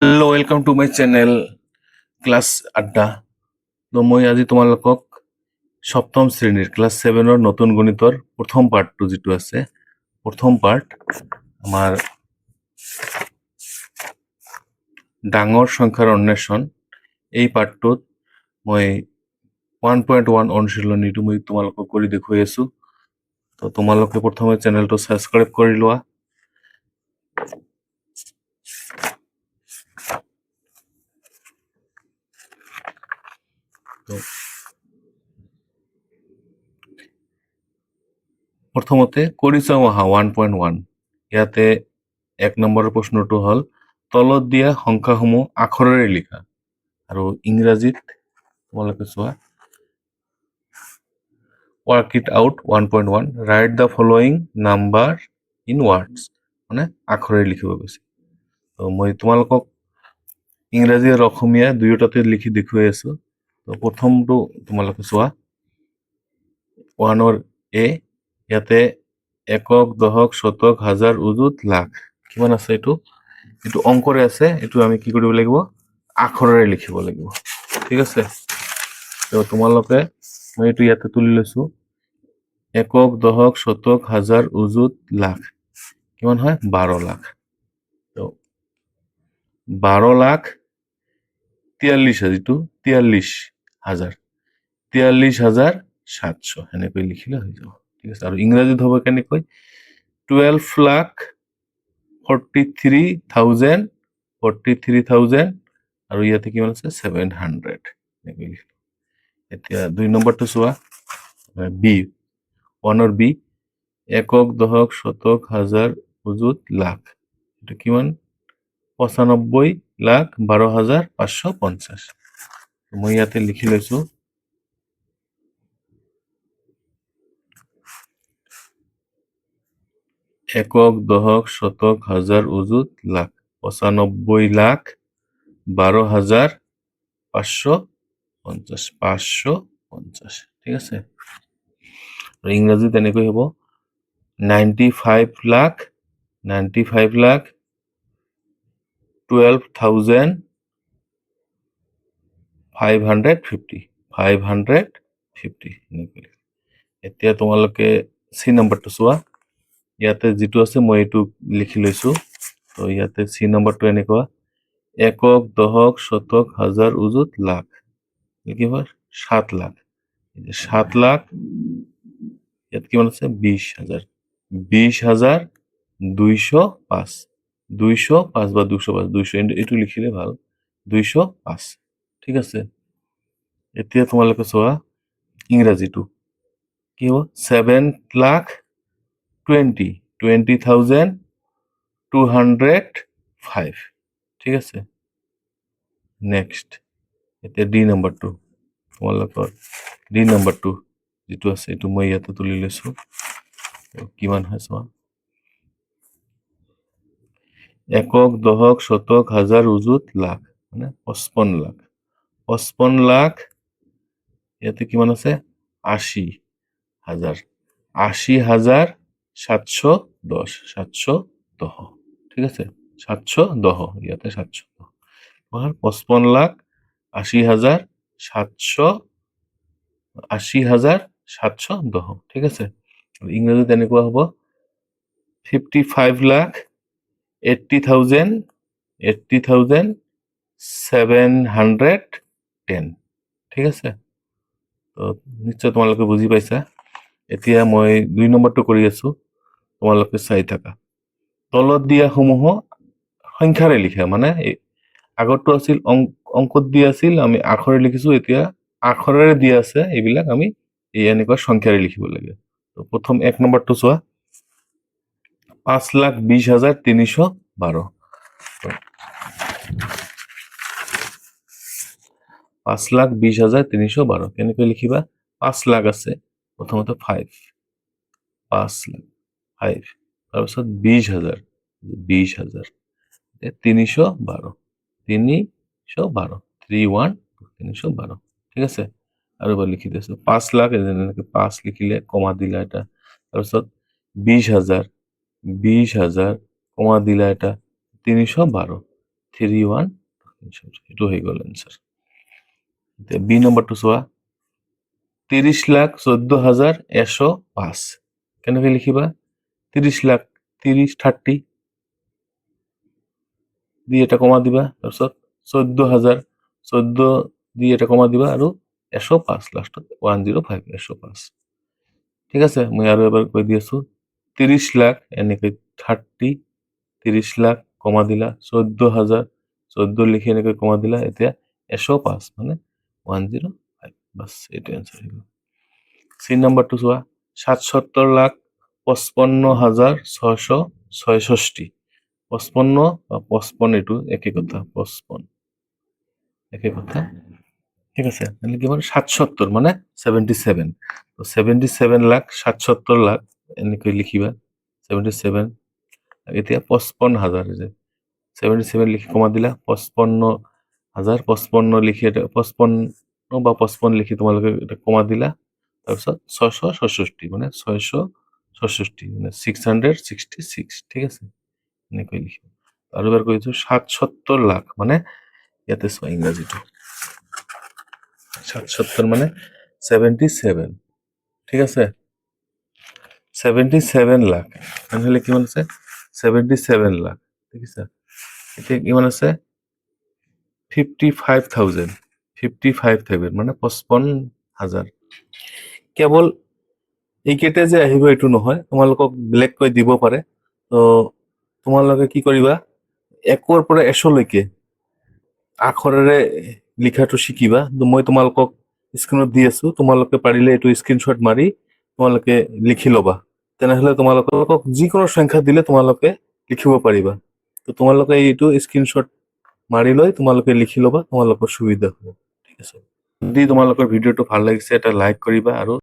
Hello' welcome to my channel class আড্ডা। তো মই আজি তোমালোকক সপ্তম শ্ৰেণীৰ ক্লাছ 7-ৰ নতুন গণিতৰ প্ৰথম পাৰ্টটো যিটো আছে, প্ৰথম পাৰ্ট আমাৰ ডাঙৰ সংখ্যাৰ অন্বেষণ, এই পাৰ্টটোত মই 1.1 অনুশীলনীটো মই তোমালোকক কৰি দেখুৱাই আছো। তো তোমালোকে প্ৰথমে চেনেলটো ছাবস্ক্ৰাইব কৰি লোৱা। প্ৰথমতে কৰি চাওঁ আহা 1.1। ইয়াতে 1 নম্বৰৰ প্ৰশ্নটো হ'ল তলত দিয়া সংখ্যাসমূহ আখৰেৰে লিখা, আৰু ইংৰাজীত তোমালোকে চোৱা work it out 1.1 write the following number in words, মানে আখৰে লিখিব গৈছে। তো মই তোমালোকক ইংৰাজী আৰু অসমীয়া দুয়োটাতে লিখি দেখুৱাই আছো। তো প্ৰথমটো তোমালোকে চোৱা 1ৰ এ, ইয়াতে একক, দশক, শতক, হাজাৰ, অযুত, লাখ কিমান আছে, এইটো অংকৰে আছে। এইটো আমি কি কৰিব লাগিব, আখৰেৰে লিখিব লাগিব। ঠিক আছে, তো তোমালোকে মই এইটো ইয়াতে তুলি লৈছো। একক, দশক, শতক, হাজাৰ, অযুত, লাখ কিমান হয়, 12 লাখ। তো 12 লাখ 43,000 43,700 এনেকৈ লিখিলে হৈ যাব। ঠিক আছে, আৰু ইংৰাজীত হ'ব কেনেকৈ, 12,43,000 আৰু ইয়াতে কিমান আছে 700 এনেকৈ লিখিলো। এতিয়া 2 নম্বৰটো চোৱা, বি 1ৰ বি, একক, দশক, শতক, হাজাৰ, অযুত, লাখ এটা কিমান, 95,12,550। মই ইয়াতে লিখি লৈছো একক, দশক, শতক, হাজাৰ, অযুত, লাখ 95,12,550 550। ঠিক আছে, ইংৰাজীত তেনেকৈ হ'ব 95,12,550 এনেকৈ। এতিয়া তোমালোকে চি নম্বৰটো চোৱা, ইয়াতে যিটো আছে মই এইটো লিখি লৈছো। তো ইয়াতে চি নম্বৰটো এনেকুৱা, একক, দশক, শতক, হাজাৰ, অযুত, লাখ কি হয় 7 লাখ। 7 লাখ ইয়াত কিমান আছে 20,000 20,205 205 বা 205 200 এইটো লিখিলে ভাল, 205। ঠিক আছে, এতিয়া তোমালোকে চোৱা ইংৰাজীটো কি হ'ব, 7,20,205। ঠিক আছে, নেক্সট এতিয়া ডি নম্বৰটো, তোমালোকৰ ডি নম্বৰটো যিটো আছে এইটো মই ইয়াতে তুলি লৈছো। কিমান হয় চোৱা, একক, দশক, শতক, হাজাৰ, অযুত, লাখ মানে 55 লাখ 55 লাখ ইয়াতে কিমান আছে 80,000 80,710 710। ঠিক আছে, 710 ইয়াতে 710 55 লাখ 80,710। ঠিক আছে, ইংৰাজীত এনেকুৱা হ'ব 55,80,710। ঠিক আছে, তো নিশ্চয় তোমালোকে বুজি পাইছা। এতিয়া মই 2 নম্বৰটো কৰি আছো, তোমালোকে চাই থাকা। তলত দিয়া সমূহ সংখ্যাৰে লিখা, মানে আগৰটো আছিল অংকত দিয়া আছিল, আমি আখৰে লিখিছো। এতিয়া আখৰেৰে দিয়া আছে, এইবিলাক আমি এই এনেকুৱা সংখ্যাৰে লিখিব লাগে। তো প্ৰথম 1 নম্বৰটো চোৱা, 5,20,312 5,20,312 কেনেকৈ লিখিবা, 5 লাখ আছে প্ৰথমতে 5 লাখ 5, তাৰপিছত 20,000 20,000 312 312 312। ঠিক আছে, আৰু এবাৰ লিখি দিছো 5 লাখ, এনেকে 5 লিখিলে কমা দিলা এটা, তাৰপিছত 20,000 কমা দিলা এটা 312। 31 এইটো হৈ গ'ল এনচাৰ। এতিয়া বি নম্বৰটো চোৱা 30,14,105 কেনেকৈ লিখিবা 30 লাখ 30 দি এটা কমা দিবা তাৰপিছত 14,000 14 দি এটা কমা দিবা আৰু 105 লাষ্টত 105 105 ঠিক আছে মই আৰু এবাৰ কৈ দি আছো 30 লাখ এনেকৈ 30 লাখ কমা দিলা 14,000 14 লিখি এনেকৈ কমা দিলা এতিয়া 105 মানে 105 বাস এটা आंसर হলো সি নাম্বারটো চোৱা 77,55,666 55 বা 55 এটো একই কথা 55 একই কথা ঠিক আছে মানে কি মানে 77 মানে 77 তো 77 লাখ 77 লাখ এনেকৈ লিখিবা 77 এতিয়া 55,000 যে 77 লিখি কমা দিলা 55,000 55 লিখি এটা 55 বা 55 লিখি তোমালোকে এটা কমা দিলা তাৰপিছত 666 মানে 666 মানে 666 ঠিক আছে এনেকৈ লিখিবা আৰু এবাৰ কৈছো 77 লাখ মানে ইয়াতে চোৱা ইংৰাজীটো 77 মানে 77 ঠিক আছে 77 লাখ তাহলে কিমান আছে 77 লাখ ঠিক আছে এতিয়া কিমান আছে 55,000 55,000 মানে 55,000 কেৱল এইকেইটা যে আহিব এইটো নহয় তোমালোকক ব্লেক কৈ দিব পাৰে তো তোমালোকে কি কৰিবা একৰ পৰা এশলৈকে আখৰেৰে লিখাটো শিকিবা মই তোমালোকক স্ক্ৰিনত দি আছো তোমালোকে পাৰিলে এইটো স্ক্ৰিনশ্বট মাৰি তোমালোকে লিখি ল'বা তেনেহলে তোমালোকক যিকোনো সংখ্যা দিলে তোমালোকে লিখিব পাৰিবা তো তোমালোকে এইটো স্ক্ৰিনশ্বট মাৰি লৈ তোমালোকে লিখি ল'বা তোমালোকৰ সুবিধা হ'ব ঠিক আছে যদি তোমালোকৰ ভিডিঅ'টো ভাল লাগিছে এটা লাইক কৰিবা আৰু